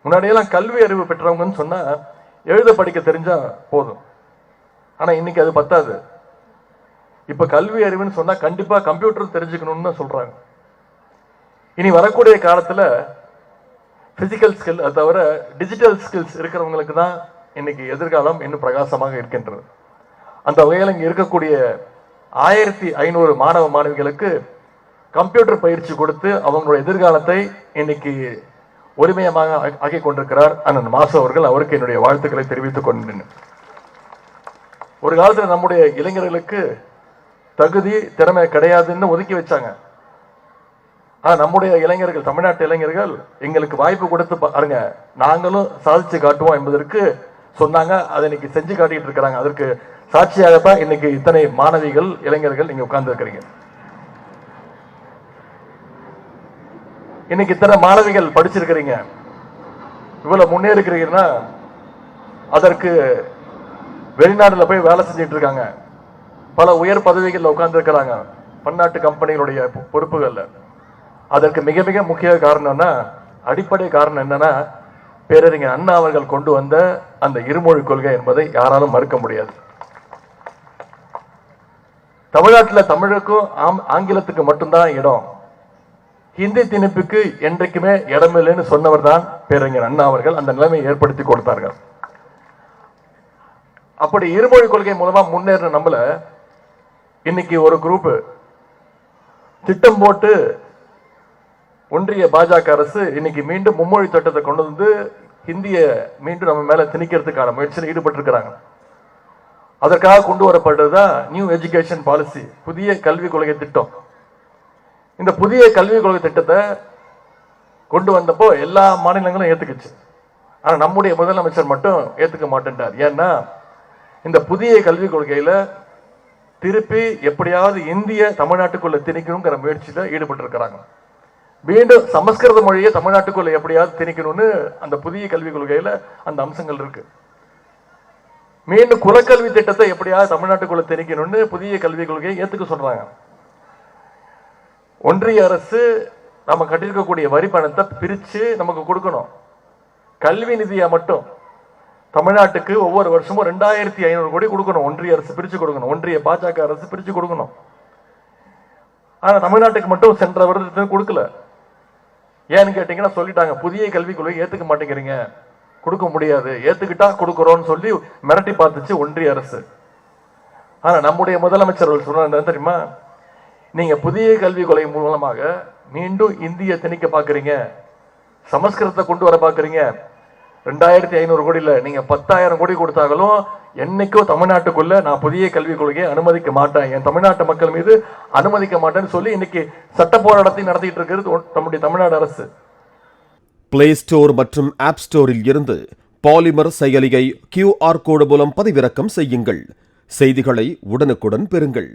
முன்னாடியெல்லாம் கல்வி அறிவு பெற்றவங்கன்னு சொன்னா எழுத படிக்க தெரிஞ்சா போதும். ஆனா இன்னைக்கு அது பத்தாது. இப்ப கல்வி அறிவுன்னு சொன்னா கண்டிப்பா கம்ப்யூட்டர் தெரிஞ்சுக்கணும்னு சொல்றாங்க. இனி வரக்கூடிய காலத்துல பிசிக்கல் ஸ்கில் அதை தவிர டிஜிட்டல் ஸ்கில்ஸ் இருக்கிறவங்களுக்கு தான் இன்னைக்கு எதிர்காலம் இன்னும் பிரகாசமாக இருக்கின்றது. அந்த வகையில் இங்க இருக்கக்கூடிய 1500 மாணவ மாணவிகளுக்கு கம்ப்யூட்டர் பயிற்சி கொடுத்து அவங்களுடைய எதிர்காலத்தை இன்னைக்கு உரிமையமாக ஆக்கி கொண்டிருக்கிறார் அண்ணன் மாசு அவர்கள். அவருக்கு என்னுடைய வாழ்த்துக்களை தெரிவித்துக் கொண்டேன். ஒரு காலத்துல நம்முடைய இளைஞர்களுக்கு தகுதி திறமை கிடையாதுன்னு ஒதுக்கி வச்சாங்க. ஆனா நம்முடைய இளைஞர்கள், தமிழ்நாட்டு இளைஞர்கள் எங்களுக்கு வாய்ப்பு கொடுத்து பாருங்க, நாங்களும் சாதிச்சு காட்டுவோம் என்பதற்கு சொன்னாங்க. அதை இன்னைக்கு செஞ்சு காட்டிட்டு இருக்கிறாங்க. அதற்கு சாட்சியாகத்தான் இன்னைக்கு இத்தனை மாணவிகள் இளைஞர்கள் நீங்க உட்கார்ந்து இருக்கிறீங்க. இன்னைக்கு இத்தனை மாணவிகள் படிச்சிருக்கிறீங்க, இவ்வளவு முன்னேறிக்கிறீங்கன்னா அதற்கு வெளிநாடுல போய் வேலை செஞ்சுட்டு இருக்காங்க, பல உயர் பதவிகள்ல உட்கார்ந்து இருக்கிறாங்க, பன்னாட்டு கம்பெனிகளுடைய பொறுப்புகள்ல. அதற்கு மிக மிக முக்கிய காரணம்னா, அடிப்படை காரணம் என்னன்னா, பேரறிஞர் அண்ணா அவர்கள் கொண்டு வந்த அந்த இருமொழி கொள்கை என்பதை யாராலும் மறுக்க முடியாது. தமிழ்நாட்டில் தமிழுக்கும் ஆங்கிலத்துக்கு மட்டும்தான் இடம், ஹிந்தி திணிப்புக்கு என்றைக்குமே இடமில்லைன்னு சொன்னவர் தான் பேரறிஞர் அண்ணா அவர்கள். அந்த நிலைமையை ஏற்படுத்தி கொடுத்தார்கள். அப்படி இருமொழி கொள்கை மூலமா முன்னேற நம்மள இன்னைக்கு ஒரு குரூப் திட்டம் போட்டு ஒன்றிய பாஜக அரசு இன்னைக்கு மீண்டும் மும்மொழி திட்டத்தை கொண்டு வந்து ஹிந்திய மீண்டும் நம்ம மேல திணிக்கிறதுக்கான முயற்சியில் ஈடுபட்டு இருக்கிறாங்க. அதற்காக கொண்டு வரப்பட்டதுதான் நியூ எஜுகேஷன் பாலிசி, புதிய கல்விக் கொள்கை திட்டம். இந்த புதிய கல்விக் கொள்கை திட்டத்தை கொண்டு வந்தப்போ எல்லா மாநிலங்களும் ஏத்துக்குச்சு. ஆனா நம்முடைய முதலமைச்சர் மட்டும் ஏத்துக்க மாட்டேன்றார். ஏன்னா இந்த புதிய கல்விக் கொள்கையில திருப்பி எப்படியாவது இந்திய தமிழ்நாட்டுக்குள்ள திணிக்கணுங்கிற முயற்சியில ஈடுபட்டு இருக்கிறாங்க. மீண்டும் சமஸ்கிருத மொழியை தமிழ்நாட்டுக்குள்ள எப்படியாவது திணிக்கணும்னு அந்த புதிய கல்விக் கொள்கையில அந்த அம்சங்கள் இருக்கு. மீண்டும் குலக்கல்வி திட்டத்தை எப்படியாவது தமிழ்நாட்டுக்குள்ள திணிக்கணும்னு புதிய கல்விக் கொள்கையை ஏத்துக்க சொல்றாங்க. ஒன்றிய அரசு நம்ம கட்டிருக்கக்கூடிய வரி பணத்தை பிரிச்சு நமக்கு கொடுக்கணும். கல்வி நிதியா மட்டும் தமிழ்நாட்டுக்கு ஒவ்வொரு வருஷமும் 2500 கோடி கொடுக்கணும். ஒன்றிய அரசு பிரிச்சு கொடுக்கணும், ஒன்றிய பாஜக அரசு பிரிச்சு கொடுக்கணும். ஆனா தமிழ்நாட்டுக்கு மட்டும் சென்ற வருடத்துக்கு கொடுக்கல. ஏன்னு கேட்டீங்கன்னா சொல்லிட்டாங்க, புதிய கல்விக் கொள்கை ஏத்துக்க மாட்டேங்கிறீங்க, கொடுக்க முடியாது, ஏத்துக்கிட்டா கொடுக்குறோம்னு சொல்லி மிரட்டி பார்த்துச்சு ஒன்றிய அரசு. ஆனா நம்முடைய முதலமைச்சர்கள் சொன்ன தெரியுமா, நீங்க புதிய கல்விக் கொள்கை மூலமாக மீண்டும் இந்திய திணிக்க பாக்குறீங்க, சமஸ்கிருதத்தை கொண்டு வர பாக்குறீங்க. 2500 கோடி இல்ல, நீங்க 10,000 கோடி கொடுத்தாலும் என்னைக்கும் தமிழ்நாட்டுக்குள்ள நான் புதிய கல்விக் கொள்கையை அனுமதிக்க மாட்டேன், என் தமிழ்நாட்டு மக்கள் மீது அனுமதிக்க மாட்டேன்னு சொல்லி இன்னைக்கு சட்ட போராட்டத்தை நடத்திட்டு இருக்கிறது நம்முடைய தமிழ்நாடு அரசு. பிளே ஸ்டோர் மற்றும் ஆப் ஸ்டோரில் இருந்து பாலிமர் செயலியை QR கோடு மூலம் பதிவிறக்கம் செய்யுங்கள். செய்திகளை உடனுக்குடன் பெறுங்கள்.